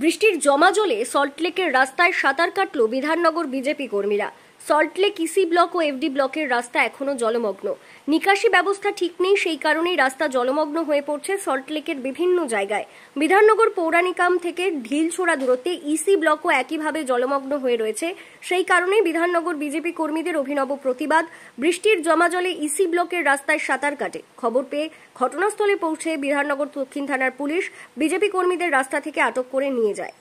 বৃষ্টির জমা জলে সল্টলেকের রাস্তায় সাঁতার কাটল বিধাননগর বিজেপি কর্মীরা। সল্টলেক ইসি ব্লক ও এফডি ব্লকের রাস্তা এখনো জলমগ্ন। নিকাশি ব্যবস্থা ঠিক নেই, সেই কারণেই রাস্তা জলমগ্ন হয়ে পড়ছে সল্টলেকের বিভিন্ন জায়গায়। বিধাননগর পৌরাণিকাম থেকে ঢিলছোড়া দূরত্বে ইসি ব্লকও একইভাবে জলমগ্ন হয়ে রয়েছে। সেই কারণেই বিধাননগর বিজেপি কর্মীদের অভিনব প্রতিবাদ। বৃষ্টির জমা জলে ইসি ব্লকের রাস্তায় সাঁতার কাটে। খবর পেয়ে ঘটনাস্থলে পৌঁছে বিধাননগর দক্ষিণ থানার পুলিশ বিজেপি কর্মীদের রাস্তা থেকে আটক করে নিয়ে যায়।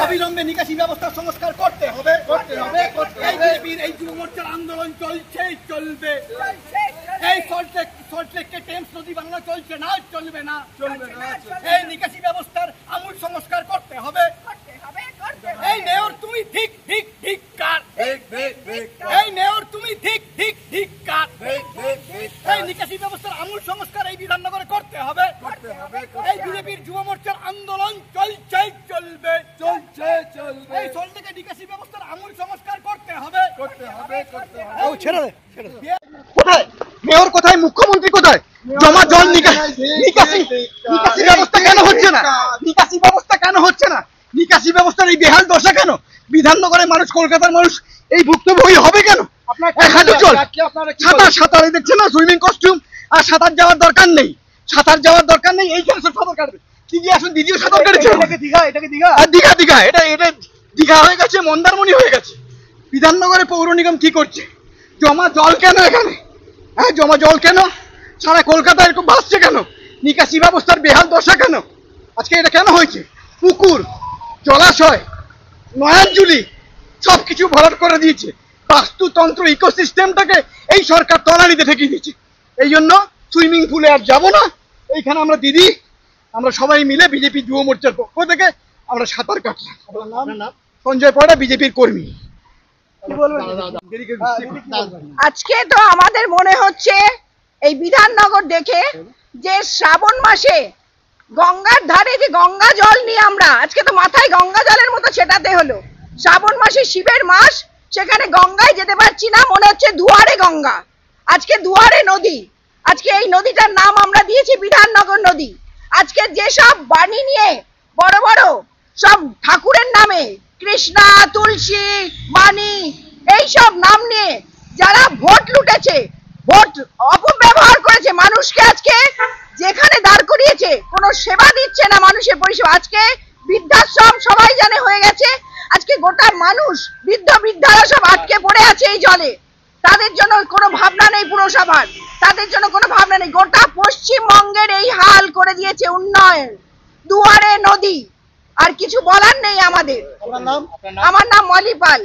অবিলম্বে নিকাশি ব্যবস্থার সংস্কার করতে হবে। এই যুব মোর্চার আন্দোলন চলছে, চলবে। এই সল্টলেককে টেমস নদী বাংলা চলছে না, চলবে না। এই নিকাশি ব্যবস্থার আমূল সংস্কার করতে হবে। এই মেয়র তুমি ঠিক ঠিক ঠিক কার, এই মেয়র তুমি ঠিক ঠিক ঠিক কার। এই নিকাশি ব্যবস্থার আমূল সংস্কার এই বিধাননগরে করতে হবে। এই বিজেপির যুব মোর্চার আন্দোলন চলছে, চলবে। এই সল্টলেকের নিকাশি ব্যবস্থার আমূল সংস্কার করতে হবে। কোথায় মেয়র, কোথায় মুখ্যমন্ত্রী, কোথায় জমা জল নিকাশি ব্যবস্থা কেন হচ্ছে না? নিকাশি ব্যবস্থা কেন হচ্ছে না? নিকাশি ব্যবস্থার এই বেহাল দশা কেন? বিধাননগরের মানুষ, কলকাতার মানুষ এই ভুক্তভোগী হবে কেন? সাঁতার দেখছে না, সুইমিং কস্টিউম, আর সাঁতার যাওয়ার দরকার নেই। এইখানে সব সাঁতার কাটবে। দিদি আসুন, দিদিও সাঁতার কাটছে। দীঘা হয়ে গেছে, মন্দারমণি হয়ে গেছে। বিধাননগরে পৌর নিগম কি করছে? জমা জল কেন এখানে? হ্যাঁ, জমা জল কেন? সারা কলকাতা এরকম ভাসছে কেন? নিকাশি ব্যবস্থার বেহাল দশা কেন? আজকে এটা কেন হয়েছে? পুকুর, জলাশয়, নয়নজুলি সবকিছু ভরাট করে দিয়েছে। বাস্তুতন্ত্র, ইকোসিস্টেমটাকে এই সরকার তলানিতে ঠেকিয়ে দিয়েছে। এই জন্য সুইমিং পুলে আর যাবো না। এইখানে আমরা সবাই মিলে বিজেপি যুব মোর্চার পক্ষ থেকে আমরা সাঁতার কাটলাম। সঞ্জয় পড়া, বিজেপির কর্মী। আজকে তো আমাদের মনে হচ্ছে এই বিধাননগর দেখে যে শ্রাবণ মাসে গঙ্গার ধারে যে গঙ্গা জল নিয়ে আমরা আজকে তো মাথায় গঙ্গা জলের মতো ছেটাতে হলো। শ্রাবণ মাসে শিবের মাস, সেখানে গঙ্গায় যেতে পারছি না, মনে হচ্ছে দুয়ারে গঙ্গা। আজকে দুয়ারে নদী, আজকে এই নদীটার নাম আমরা দিয়েছি বিধাননগর নদী। আজকে যেসব বাণী নিয়ে বড় বড় সব ঠাকুরের নামে কৃষ্ণা, তুলসী, বাণী এইসব নাম নিয়ে যারা ভোট লুটেছে, ভোট অপব্যবহার করেছে, মানুষকে আজকে যেখানে দাঁড় করিয়েছে কোনো সেবা দিচ্ছে না, মানুষের পরিষেবা। আজকে বৃদ্ধাশ্রম সবাই জানে হয়ে গেছে। আজকে গোটা মানুষ, বৃদ্ধারা সব আটকে পড়ে আছে এই জলে। তাদের জন্য কোনো ভাবনা নেই পুরসভার, তাদের জন্য কোনো ভাবনা নেই। গোটা পশ্চিমবঙ্গের এই হাল করে দিয়েছে উন্নয়ন, দুয়ারে নদী। আর কিছু বলার নেই আমাদের। আমার নাম মলি পাল।